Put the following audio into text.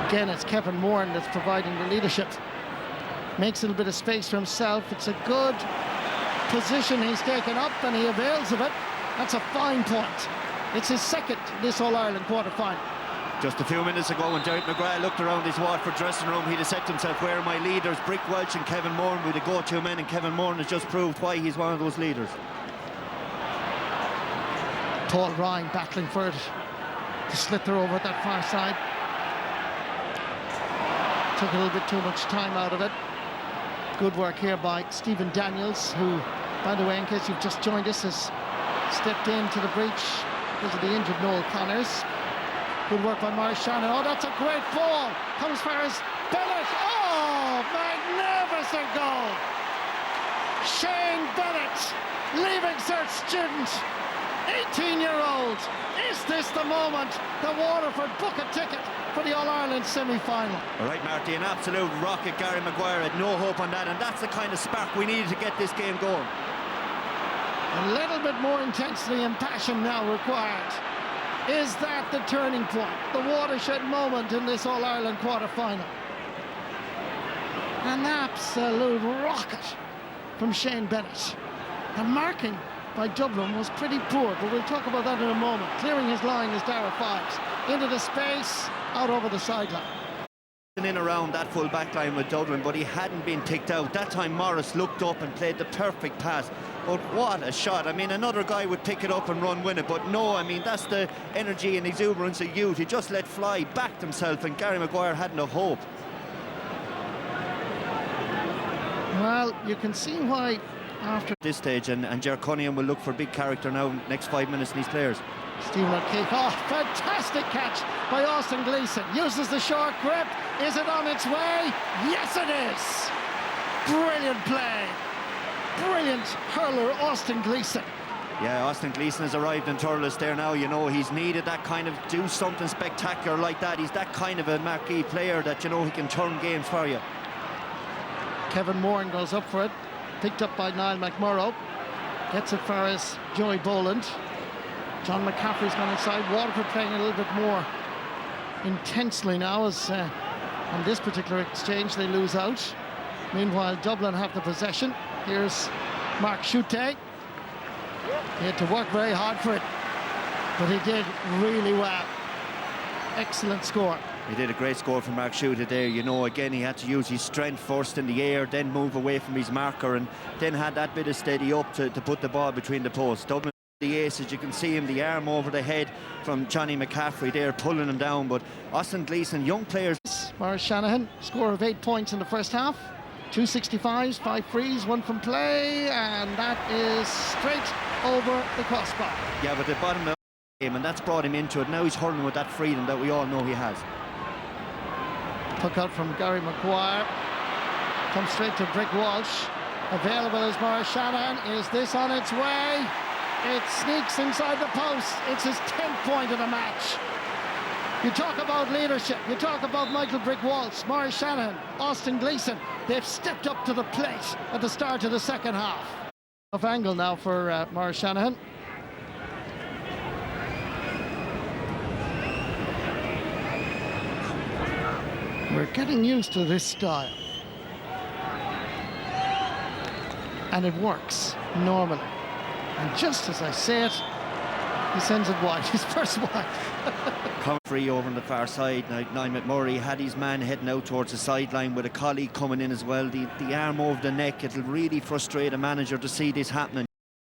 Again, it's Kevin Moran that's providing the leadership. Makes a little bit of space for himself. It's a good position he's taken up, and he avails of it. That's a fine point. It's his second this All-Ireland quarter-final. Just a few minutes ago, when Derek McGrath looked around his Waterford dressing room, he'd have said to himself, where are my leaders? Brick Welch and Kevin Moran were the go-to men, and Kevin Moran has just proved why he's one of those leaders. Paul Ryan battling for it to slither over at that far side. Took a little bit too much time out of it. Good work here by Stephen Daniels, who, by the way, in case you've just joined us, has stepped into the breach because of the injured Noel Connors. Good work by Maurice Shannon. Oh, that's a great ball. Comes for his Bennett. Oh, magnificent goal. Shane Bennett, leaving cert student, 18-year-old. Is this the moment that Waterford book a ticket for the All-Ireland semi-final? All right, Marty, an absolute rocket. Gary Maguire had no hope on that, and that's the kind of spark we needed to get this game going. A little bit more intensity and passion now required. Is that the turning point, the watershed moment in this All-Ireland quarter-final? An absolute rocket from Shane Bennett. The marking by Dublin was pretty poor, but we'll talk about that in a moment. Clearing his line is Dara Fives. Into the space, out over the sideline. In around that full back line with Dublin, but he hadn't been ticked out. That time Morris looked up and played the perfect pass. But what a shot. I mean, another guy would pick it up and run with it, but no, I mean, that's the energy and exuberance of youth. He just let fly, backed himself, and Gary Maguire hadn't a hope. Well, you can see why after this stage, and Ger Cunningham will look for big character now next 5 minutes in these players. Stephen O'Keefe, oh, fantastic catch by Austin Gleeson. Uses the short grip. Is it on its way? Yes, it is. Brilliant play. Brilliant hurler, Austin Gleeson. Yeah, Austin Gleeson has arrived in Thurles there now. You know, he's needed that kind of, do something spectacular like that. He's that kind of a marquee player that, you know, he can turn games for you. Kevin Moran goes up for it. Picked up by Niall McMurrough. Gets it for his Joey Boland. John McCaffrey's gone inside. Waterford playing a little bit more intensely now, as on this particular exchange they lose out. Meanwhile, Dublin have the possession. Here's Mark Schutte. He had to work very hard for it, but he did really well. Excellent score. He did a great score from Mark Schutte there. You know, again, he had to use his strength first in the air, then move away from his marker, and then had that bit of steady up to put the ball between the posts. Dublin, the ace, as you can see him, the arm over the head from Johnny McCaffrey there, pulling him down. But Austin Gleeson, young players. Maurice Shanahan, score of 8 points in the first half. 2 65s, 5 frees, 1 from play, and that is straight over the crossbar. Yeah, but the bottom of the game, and that's brought him into it. Now he's hurling with that freedom that we all know he has. Puck out from Gary Maguire. Comes straight to Brick Walsh. Available is Maurice Shanahan. Is this on its way? It sneaks inside the post. It's his 10th point of the match. You talk about leadership. You talk about Michael Brick Walsh, Maurice Shanahan, Austin Gleeson. They've stepped up to the plate at the start of the second half. Off angle now for Maurice Shanahan. We're getting used to this style. And it works normally. And just as I say it, he sends it wide. His first wide. Come free over on the far side. Now Niall McMurray had his man heading out towards the sideline with a colleague coming in as well. The arm over the neck, it'll really frustrate a manager to see this happening.